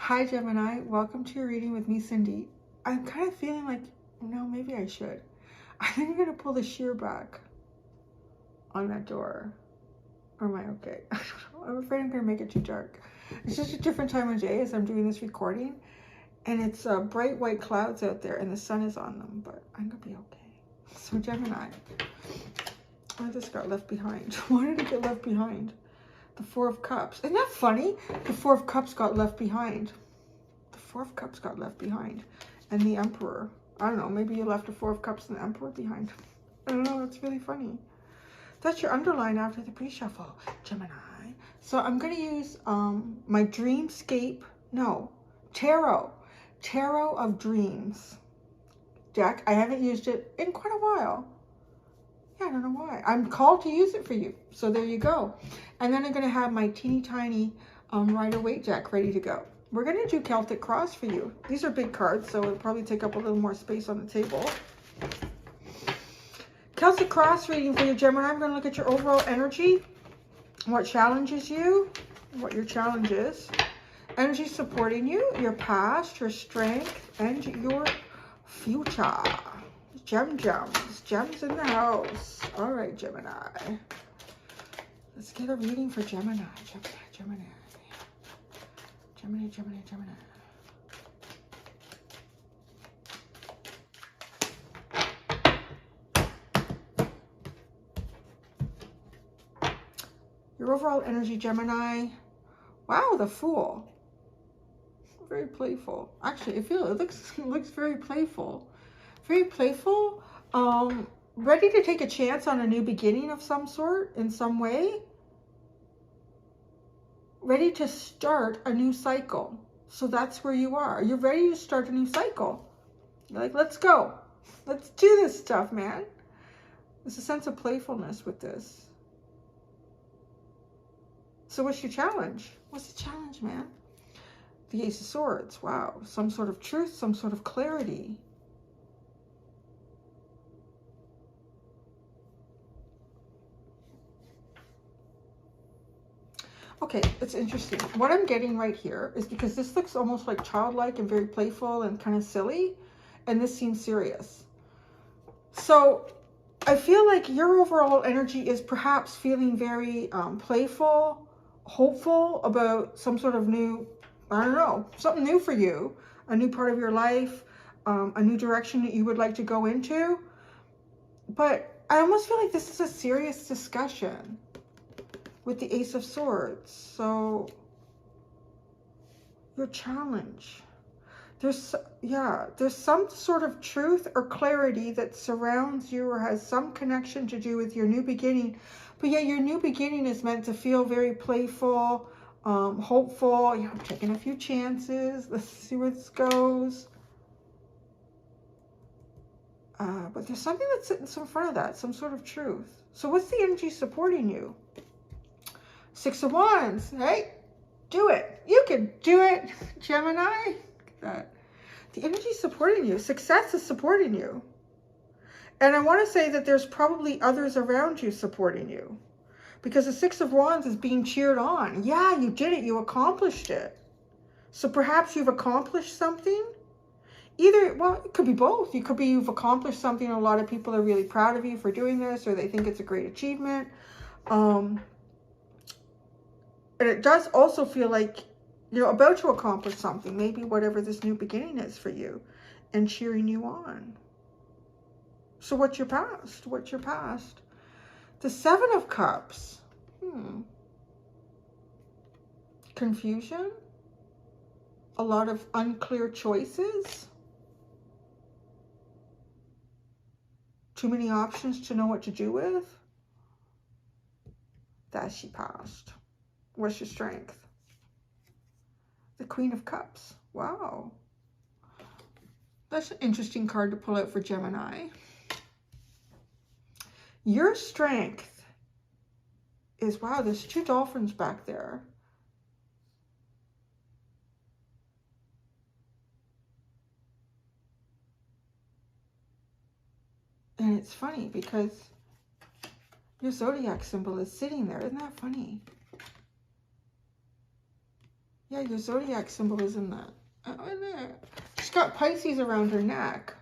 Hi Gemini, welcome to your reading with me, Cindy. I'm kind of feeling like, maybe I should. I think I'm going to pull the sheer back on that door. Or am I okay? I don't know. I'm afraid I'm going to make it too dark. It's just a different time of day as I'm doing this recording. And it's bright white clouds out there and the sun is on them, but I'm going to be okay. So Gemini, I just got left behind. Why did it get left behind? The Four of Cups. Isn't that funny? The Four of Cups got left behind. The Four of Cups got left behind. And the Emperor. I don't know. Maybe you left the Four of Cups and the Emperor behind. I don't know. It's really funny. That's your underline after the pre-shuffle, Gemini. So I'm going to use my Dreamscape. No. Tarot. Tarot of Dreams deck. I haven't used it in quite a while. Yeah, I don't know why. I'm called to use it for you. So there you go. And then I'm going to have my teeny tiny Rider-Waite deck ready to go. We're going to do Celtic Cross for you. These are big cards, so it'll probably take up a little more space on the table. Celtic Cross reading for you, Gemini. I'm going to look at your overall energy, what challenges you, what your challenge is. Energy supporting you, your past, your strength, and your future. Gems in the house. All right, Gemini. Let's get a reading for Gemini. Gemini. Your overall energy, Gemini. Wow, the Fool. Very playful. Actually, it looks very playful. Very playful. Ready to take a chance on a new beginning of some sort, in some way. Ready to start a new cycle. So that's where you are. You're ready to start a new cycle. You're like, let's go. Let's do this stuff, man. There's a sense of playfulness with this. So what's your challenge? What's the challenge, man? The Ace of Swords. Wow. Some sort of truth, some sort of clarity. Okay, it's interesting. What I'm getting right here is because this looks almost like childlike and very playful and kind of silly, and this seems serious. So I feel like your overall energy is perhaps feeling very playful, hopeful about some sort of new, I don't know, something new for you, a new part of your life, a new direction that you would like to go into. But I almost feel like this is a serious discussion with the Ace of Swords. So your challenge, there's some sort of truth or clarity that surrounds you or has some connection to do with your new beginning. But yeah, your new beginning is meant to feel very playful, hopeful. I'm taking a few chances. Let's see where this goes. But there's something that's sitting in front of that, some sort of truth. So what's the energy supporting you? Six of Wands. Hey, do it. You can do it, Gemini. Look at that. The energy is supporting you. Success is supporting you. And I want to say that there's probably others around you supporting you. Because the Six of Wands is being cheered on. Yeah, you did it. You accomplished it. So perhaps you've accomplished something. Either, well, it could be both. It could be you've accomplished something. A lot of people are really proud of you for doing this, or they think it's a great achievement. And it does also feel like you're about to accomplish something, maybe whatever this new beginning is for you, and cheering you on. So what's your past? What's your past? The Seven of Cups. Confusion. A lot of unclear choices. Too many options to know what to do with. That's your past. What's your strength? The Queen of Cups. Wow. That's an interesting card to pull out for Gemini. Your strength is, wow, there's two dolphins back there. And it's funny because your zodiac symbol is sitting there. Isn't that funny? Yeah, your zodiac symbol is in that. In there. She's got Pisces around her neck.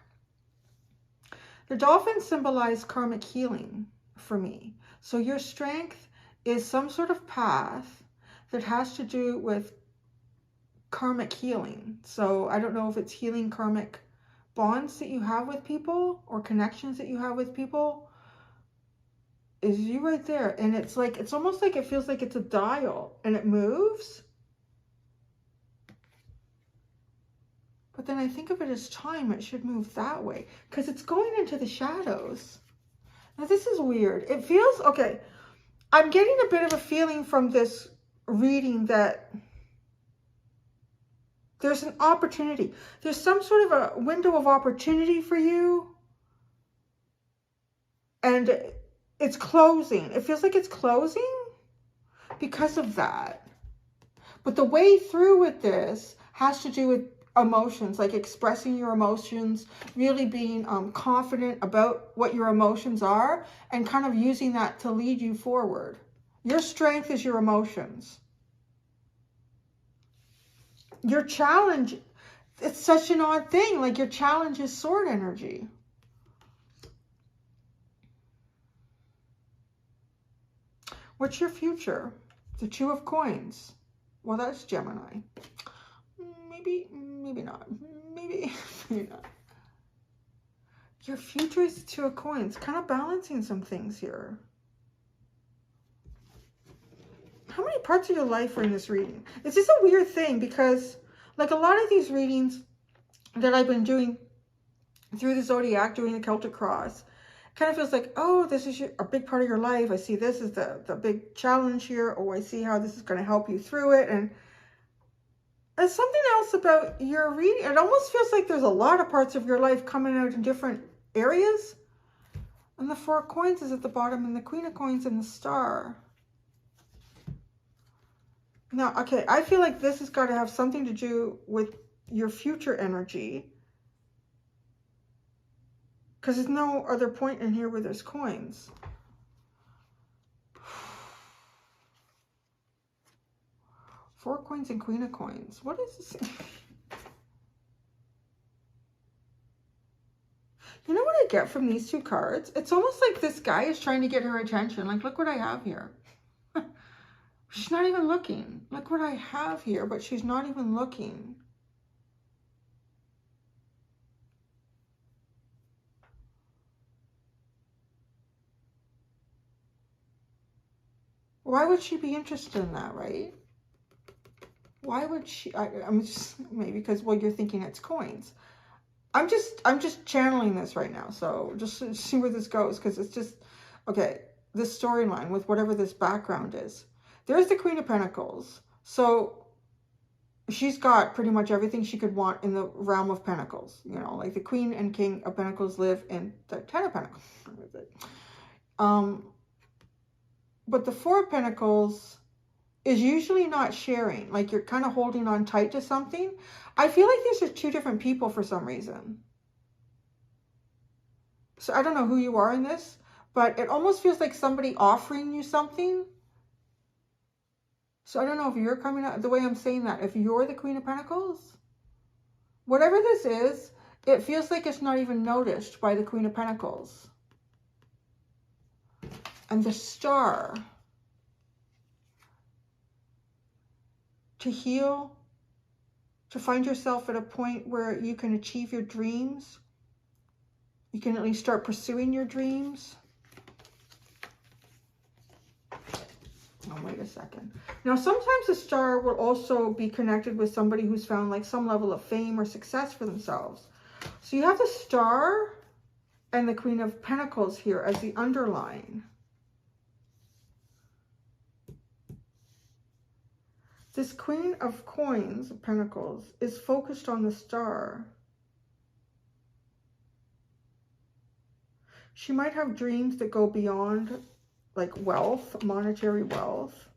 The dolphins symbolize karmic healing for me. So your strength is some sort of path that has to do with karmic healing. So I don't know if it's healing karmic bonds that you have with people or connections that you have with people. Is you right there. And it's like, it's almost like it feels like it's a dial and it moves. But then I think of it as time. It should move that way because it's going into the shadows. Now this is weird. It feels, okay, I'm getting a bit of a feeling from this reading that there's an opportunity. There's some sort of a window of opportunity for you. And it's closing. It feels like it's closing because of that. But the way through with this has to do with emotions, like expressing your emotions, really being confident about what your emotions are and kind of using that to lead you forward. Your strength is your emotions. Your challenge, it's such an odd thing, like your challenge is sword energy. What's your future? The Two of Coins. Well, that's Gemini. Maybe not. Maybe not. Your future is the Two of Coins. Kind of balancing some things here. How many parts of your life are in this reading? It's just a weird thing because like a lot of these readings that I've been doing through the Zodiac, doing the Celtic Cross, kind of feels like, oh, this is a big part of your life. I see this as the big challenge here. Oh, I see how this is going to help you through it. And there's something else about your reading. It almost feels like there's a lot of parts of your life coming out in different areas. And the Four of Coins is at the bottom and the Queen of Coins and the Star. Now, okay, I feel like this has got to have something to do with your future energy. Because there's no other point in here where there's coins. Four of Coins and Queen of Coins. What is this? You know what I get from these two cards? It's almost like this guy is trying to get her attention. Like, look what I have here. She's not even looking. Look what I have here, but she's not even looking. Why would she be interested in that, right? Why would she? I'm just, maybe because, well, you're thinking it's coins. I'm just channeling this right now. So just see where this goes. Because it's just, okay, this storyline with whatever this background is. There's the Queen of Pentacles. So she's got pretty much everything she could want in the realm of Pentacles. You know, like the Queen and King of Pentacles live in the Ten of Pentacles. But the Four of Pentacles is usually not sharing. Like you're kind of holding on tight to something. I feel like these are two different people for some reason. So I don't know who you are in this, but it almost feels like somebody offering you something. So I don't know if you're coming out, the way I'm saying that, if you're the Queen of Pentacles, whatever this is, it feels like it's not even noticed by the Queen of Pentacles. And the Star. To heal, to find yourself at a point where you can achieve your dreams. You can at least start pursuing your dreams. Oh, wait a second. Now, sometimes the Star will also be connected with somebody who's found like some level of fame or success for themselves. So you have the Star and the Queen of Pentacles here as the underline. This Queen of Coins, of Pentacles, is focused on the Star. She might have dreams that go beyond like wealth, monetary wealth.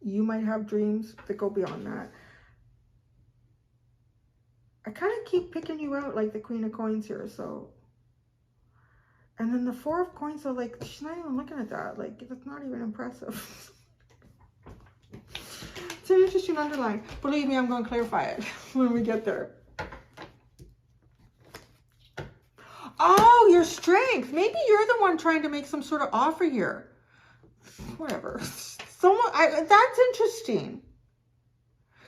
You might have dreams that go beyond that. I kind of keep picking you out like the Queen of Coins here, so. And then the Four of Coins are like, she's not even looking at that. Like, that's not even impressive. It's an interesting underline. Believe me, I'm going to clarify it when we get there. Oh, your strength. Maybe you're the one trying to make some sort of offer here. Whatever. That's interesting.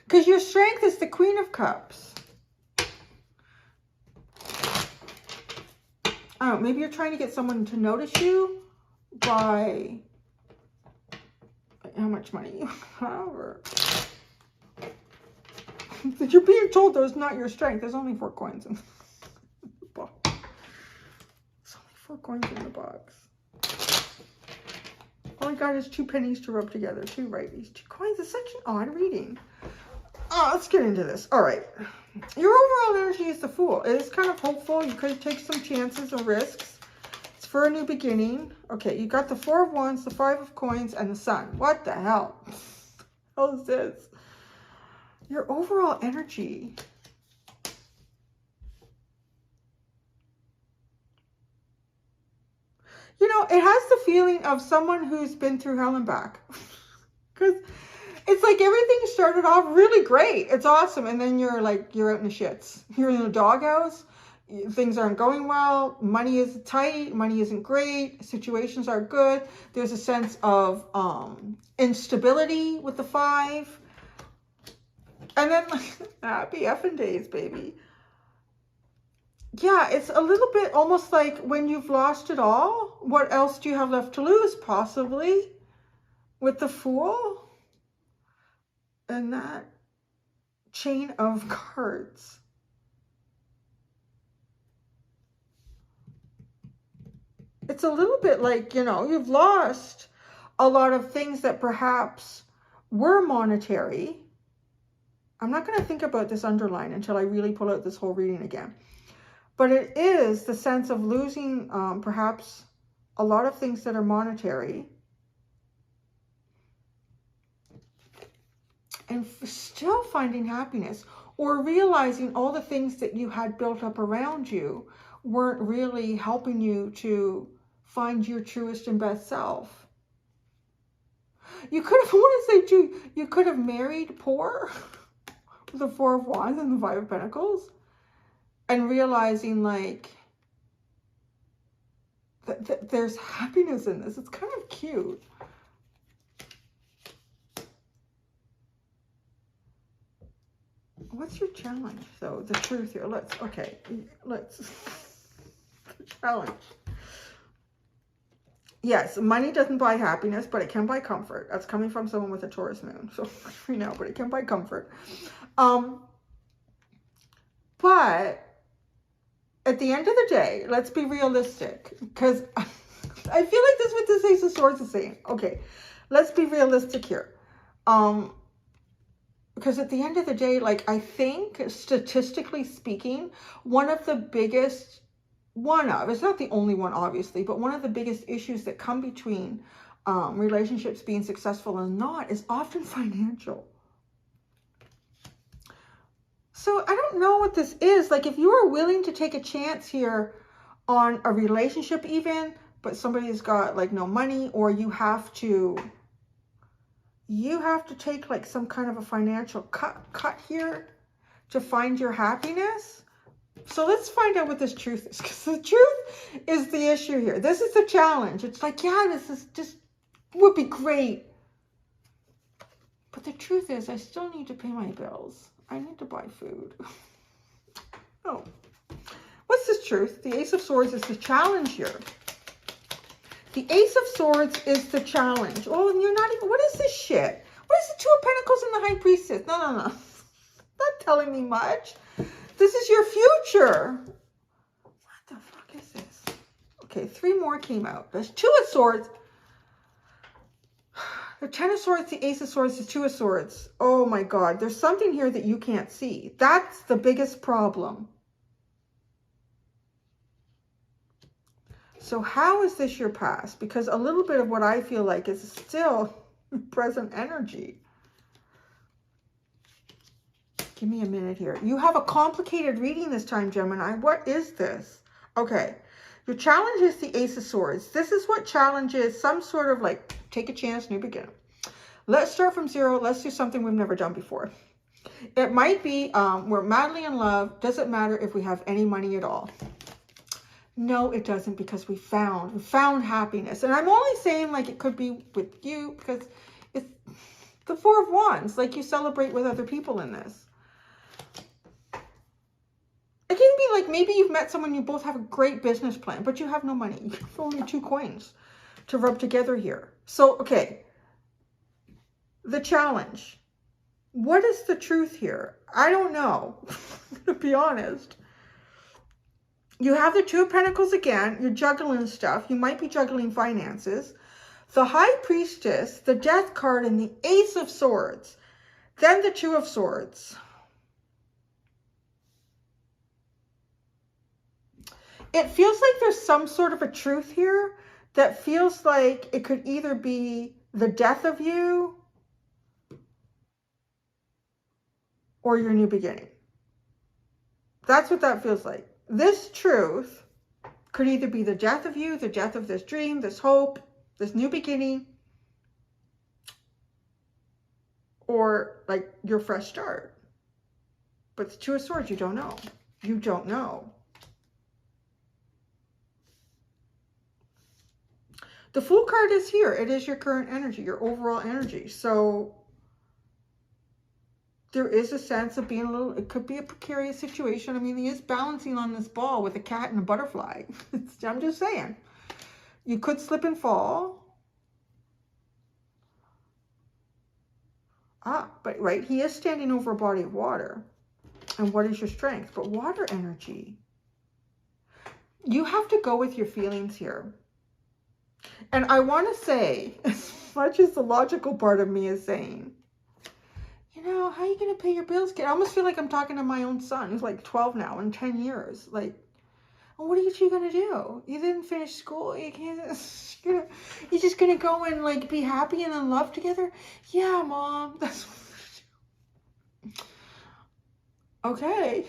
Because your strength is the Queen of Cups. Oh, maybe you're trying to get someone to notice you by how much money you have. Or you're being told there's not your strength. There's only 4 coins in the box. There's only 4 coins in the box. All I got is 2 pennies to rub together. 2 righties, 2 coins. It's such an odd reading. Oh, let's get into this. All right. Your overall energy is the Fool. It is kind of hopeful. You could take some chances or risks. It's for a new beginning. Okay, you got the 4 of Wands, the 5 of Coins, and the Sun. What the hell? What is this? Your overall energy. You know, it has the feeling of someone who's been through hell and back. Because it's like everything started off really great. It's awesome. And then you're like, you're out in the shits. You're in the doghouse. Things aren't going well. Money is tight. Money isn't great. Situations are good. There's a sense of instability with the 5. And then happy effing days, baby. Yeah, it's a little bit almost like when you've lost it all. What else do you have left to lose? Possibly with the Fool. And that chain of cards. It's a little bit like, you know, you've lost a lot of things that perhaps were monetary. I'm not going to think about this underline until I really pull out this whole reading again. But it is the sense of losing perhaps a lot of things that are monetary. And still finding happiness, or realizing all the things that you had built up around you weren't really helping you to find your truest and best self. You could have, I want to say too, you could have married poor with the 4 of Wands and the 5 of Pentacles, and realizing like that there's happiness in this. It's kind of cute. What's your challenge, though? The truth here. Let's the challenge. Yes, money doesn't buy happiness, but it can buy comfort. That's coming from someone with a Taurus moon. So, we know, but it can buy comfort. But at the end of the day, let's be realistic. Because I feel like this is what this Ace of Swords is saying. Okay, let's be realistic here. Because at the end of the day, like, I think statistically speaking, it's not the only one, obviously, but one of the biggest issues that come between relationships being successful and not is often financial. So I don't know what this is. Like, if you are willing to take a chance here on a relationship even, but somebody's got like no money, or you have to take like some kind of a financial cut here to find your happiness. So let's find out what this truth is, because the truth is the issue here. This is the challenge. It's like, yeah, this is just would be great. But the truth is, I still need to pay my bills. I need to buy food. Oh, what's this truth? The Ace of Swords is the challenge here. The Ace of Swords is the challenge. Oh, and you're not even, what is this shit? What is the 2 of Pentacles and the High Priestess? No. Not telling me much. This is your future. What the fuck is this? Okay, 3 more came out. There's 2 of Swords. The 10 of Swords, the Ace of Swords, the 2 of Swords. Oh my God. There's something here that you can't see. That's the biggest problem. So how is this your past? Because a little bit of what I feel like is still present energy. Give me a minute here. You have a complicated reading this time, Gemini. What is this? Okay. Your challenge is the Ace of Swords. This is what challenges some sort of like, take a chance, new beginning. Let's start from zero. Let's do something we've never done before. It might be we're madly in love. Doesn't matter if we have any money at all. No, it doesn't, because we found happiness. And I'm only saying like it could be with you because it's the Four of Wands. Like you celebrate with other people in this. It can be like maybe you've met someone, you both have a great business plan, but you have no money. You have only 2 coins to rub together here. So, okay. The challenge. What is the truth here? I don't know, to be honest. You have the Two of Pentacles again. You're juggling stuff. You might be juggling finances. The High Priestess, the Death card, and the Ace of Swords. Then the Two of Swords. It feels like there's some sort of a truth here that feels like it could either be the death of you or your new beginning. That's what that feels like. This truth could either be the death of you, the death of this dream, this hope, this new beginning, or like your fresh start. But the Two of Swords, you don't know. You don't know. The Fool card is here. It is your current energy, your overall energy. So there is a sense of being a little, it could be a precarious situation. I mean, he is balancing on this ball with a cat and a butterfly. I'm just saying. You could slip and fall. But right, he is standing over a body of water. And what is your strength? But water energy. You have to go with your feelings here. And I want to say, as much as the logical part of me is saying, you know, how are you going to pay your bills, kid? I almost feel like I'm talking to my own son, who's like 12 now, in 10 years. Like, what are you two going to do? You didn't finish school. You can't, you're just going to go and like be happy and in love together? Yeah, Mom. That's what we're going to do. Okay.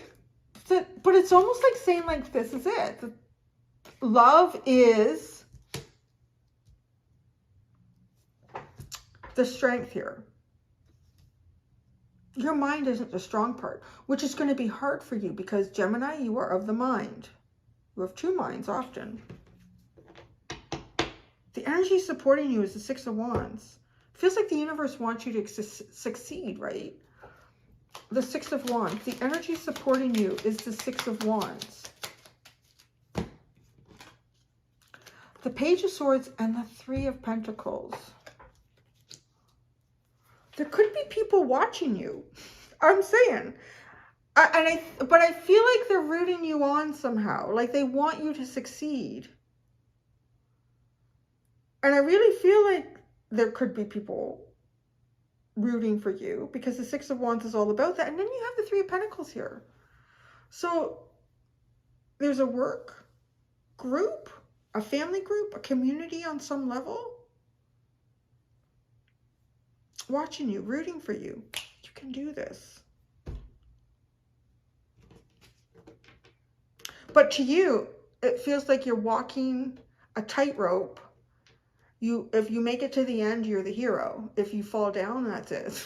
But it's almost like saying like, this is it. Love is the strength here. Your mind isn't the strong part, which is going to be hard for you because Gemini, you are of the mind. You have 2 minds often. The energy supporting you is the Six of Wands. Feels like the universe wants you to succeed, right? The Six of Wands. The energy supporting you is the Six of Wands. The Page of Swords and the Three of Pentacles. There could be people watching you. I'm saying. But I feel like they're rooting you on somehow. Like they want you to succeed. And I really feel like there could be people rooting for you because the Six of Wands is all about that. And then you have the Three of Pentacles here. So there's a work group, a family group, a community on some level watching you, rooting for you. You can do this. But to you, it feels like you're walking a tightrope. If you make it to the end, you're the hero. If you fall down, that's it.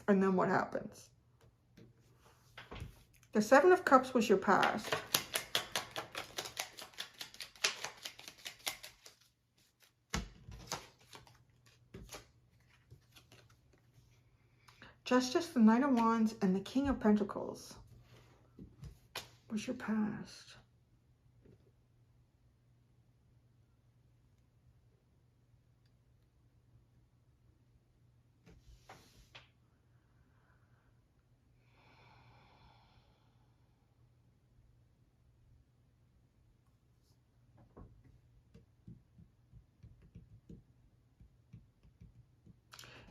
And then what happens? The Seven of Cups was your past. Justice, the Knight of Wands, and the King of Pentacles was your past.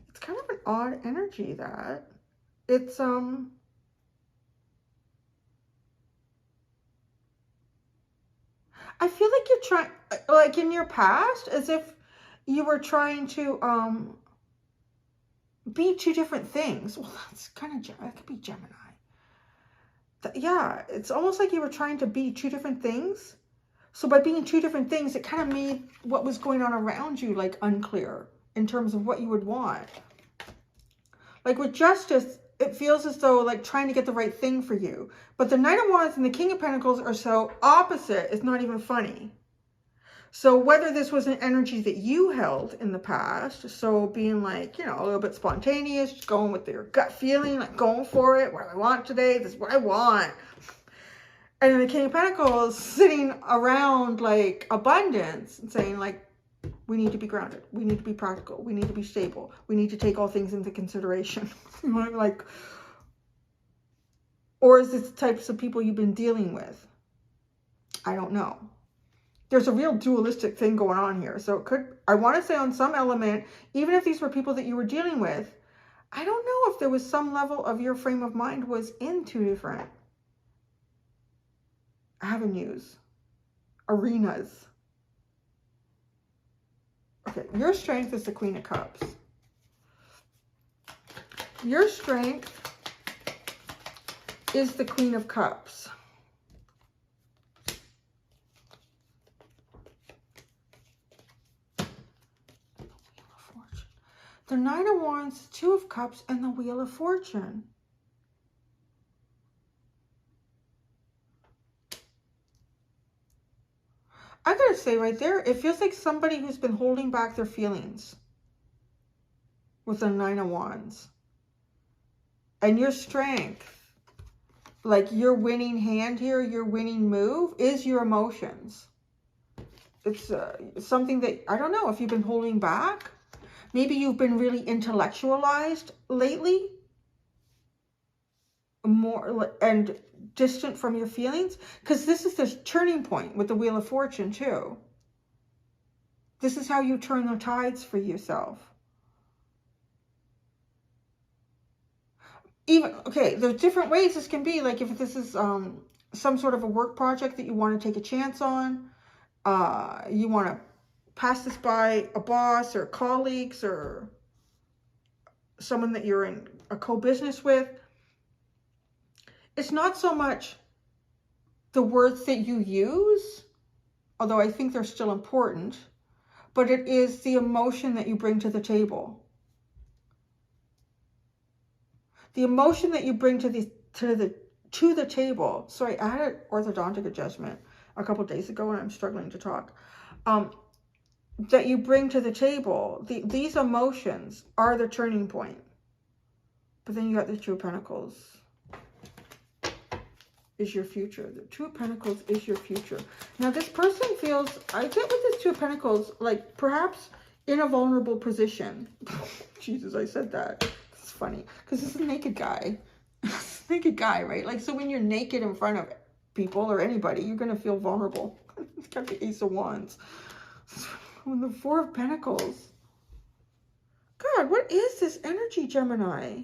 It's kind of an odd energy that it's I feel like you're trying, like in your past, as if you were trying to be 2 different things. Well, that's kind of, that could be Gemini. Yeah, it's almost like you were trying to be 2 different things. So by being 2 different things, it kind of made what was going on around you like unclear in terms of what you would want. Like with Justice, it feels as though like trying to get the right thing for you. But the Knight of Wands and the King of Pentacles are so opposite, it's not even funny. So whether this was an energy that you held in the past, so being like, you know, a little bit spontaneous, just going with your gut feeling, like going for it, what I want today, this is what I want. And then the King of Pentacles sitting around like abundance and saying like, we need to be grounded. We need to be practical. We need to be stable. We need to take all things into consideration. Like, or is this the types of people you've been dealing with? I don't know. There's a real dualistic thing going on here. So it could, I want to say on some element, even if these were people that you were dealing with, I don't know if there was some level of your frame of mind was in two different avenues, arenas. Okay, your strength is the Queen of Cups. Your strength is the Queen of Cups. The Knight of Wands, Two of Cups, and the Wheel of Fortune. I gotta say right there, it feels like somebody who's been holding back their feelings with the Nine of Wands. And your strength, like your winning hand here, your winning move, is your emotions. It's something that, I don't know, if you've been holding back. Maybe you've been really intellectualized lately, more and distant from your feelings, because this is the turning point with the Wheel of Fortune too. This is how you turn the tides for yourself. Even, okay, there's different ways this can be. Like if this is some sort of a work project that you want to take a chance on, you want to pass this by a boss or colleagues or someone that you're in a co-business with. It's not so much the words that you use, although I think they're still important, but it is the emotion that you bring to the table. The emotion that you bring to the table. Sorry, I had an orthodontic adjustment a couple days ago and I'm struggling to talk. That you bring to the table. These emotions are the turning point. But then you got the Two of Pentacles. Is your future. The Two of Pentacles is your future. Now this person feels, I get with this Two of Pentacles, like perhaps in a vulnerable position. Jesus, I said that. It's funny. Because this is a naked guy. Naked guy, right? Like, so when you're naked in front of people or anybody, you're going to feel vulnerable. It's got the Ace of Wands. When the Four of Pentacles. God, what is this energy, Gemini?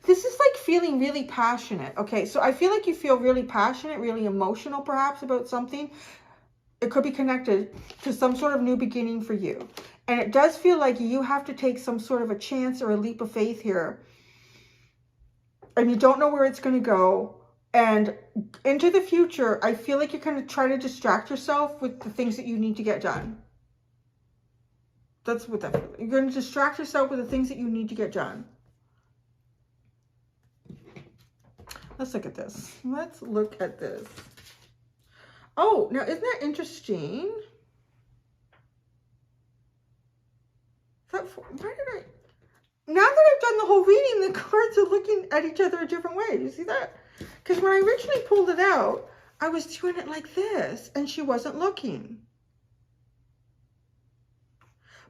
This is like feeling really passionate. Okay, so I feel like you feel really passionate, really emotional perhaps about something. It could be connected to some sort of new beginning for you. And it does feel like you have to take some sort of a chance or a leap of faith here. And you don't know where it's going to go. And into the future, I feel like you're going to try to distract yourself with the things that you need to get done. That's what that feels like. You're going to distract yourself with the things that you need to get done. Let's look at this. Let's look at this. Oh, now isn't that interesting? Why did I... Now that I've done the whole reading, the cards are looking at each other a different way. You see that? Because when I originally pulled it out, I was doing it like this, and she wasn't looking.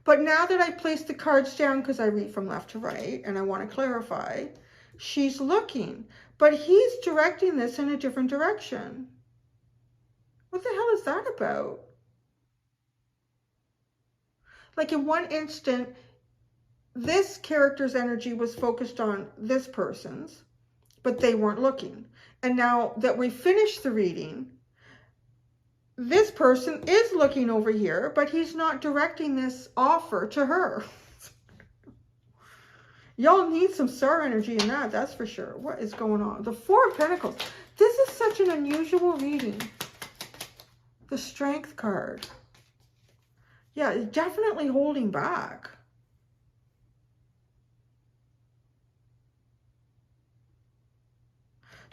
But now that I placed the cards down, because I read from left to right, and I want to clarify, she's looking. But he's directing this in a different direction. What the hell is that about? Like in one instant, this character's energy was focused on this person's, but they weren't looking. And now that we finished the reading, this person is looking over here, but he's not directing this offer to her. Y'all need some star energy in that, that's for sure. What is going on? The Four of Pentacles. This is such an unusual reading. The Strength card. Yeah, it's definitely holding back.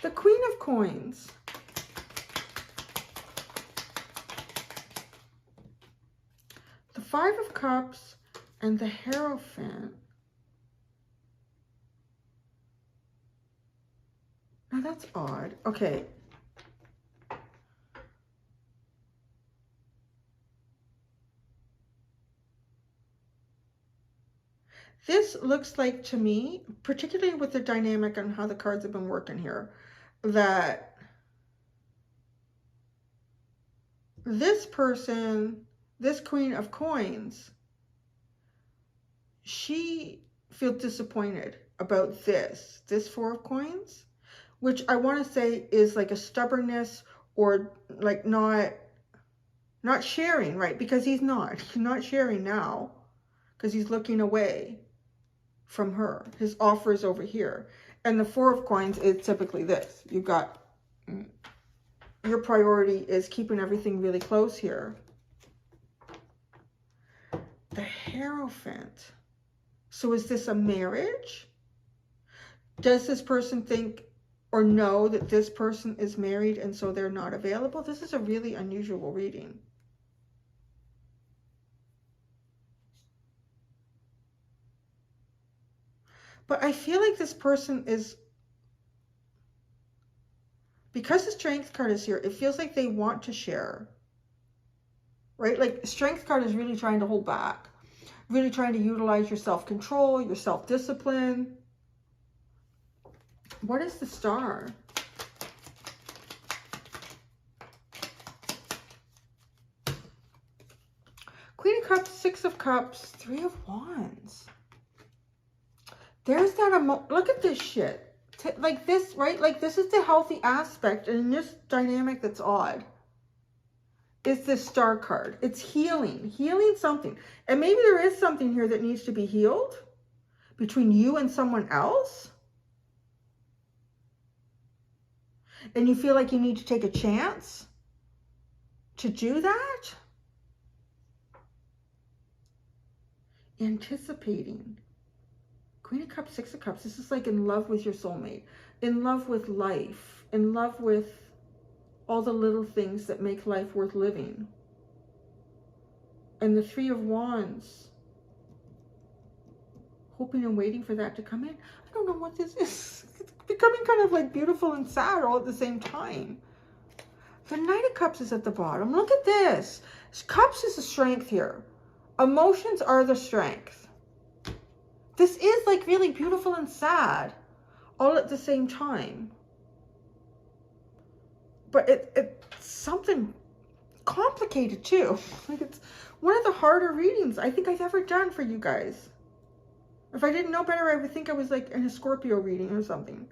The Queen of Coins. The Five of Cups and the Hierophant. Now that's odd. Okay. This looks like to me, particularly with the dynamic and how the cards have been working here, that this person, this Queen of Coins, she feels disappointed about this Four of Coins, which I want to say is like a stubbornness or like not sharing, right? Because he's not sharing now because he's looking away from her. His offer is over here. And the Four of Coins is typically this. You've got, your priority is keeping everything really close here. The Hierophant. So is this a marriage? Does this person think or know that this person is married and so they're not available? This is a really unusual reading. But I feel like this person is, because the Strength card is here, it feels like they want to share, right? Like Strength card is really trying to hold back, really trying to utilize your self-control, your self-discipline. What is the Star? Queen of Cups, Six of Cups, Three of Wands. There's that look at this shit. Like this, right? Like this is the healthy aspect. And in this dynamic that's odd is this Star card. It's healing something. And maybe there is something here that needs to be healed between you and someone else. And you feel like you need to take a chance to do that. Anticipating. Queen of Cups, Six of Cups. This is like in love with your soulmate, in love with life, in love with all the little things that make life worth living. And the Three of Wands, hoping and waiting for that to come in. I don't know what this is. It's becoming kind of like beautiful and sad all at the same time. The Knight of Cups is at the bottom. Look at this. Cups is the strength here. Emotions are the strength. This is like really beautiful and sad all at the same time. But it's something complicated too. Like it's one of the harder readings I think I've ever done for you guys. If I didn't know better, I would think I was like in a Scorpio reading or something.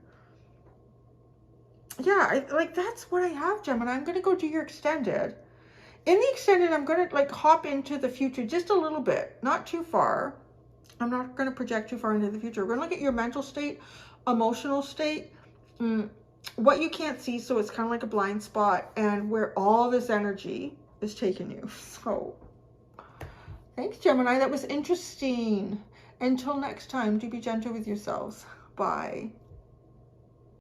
Yeah, like that's what I have, Gemini. I'm going to go do your extended. In the extended, I'm going to like hop into the future just a little bit, not too far. I'm not going to project too far into the future. We're going to look at your mental state, emotional state, what you can't see, so it's kind of like a blind spot, and where all this energy is taking you. So, thanks, Gemini. That was interesting. Until next time, do be gentle with yourselves. Bye.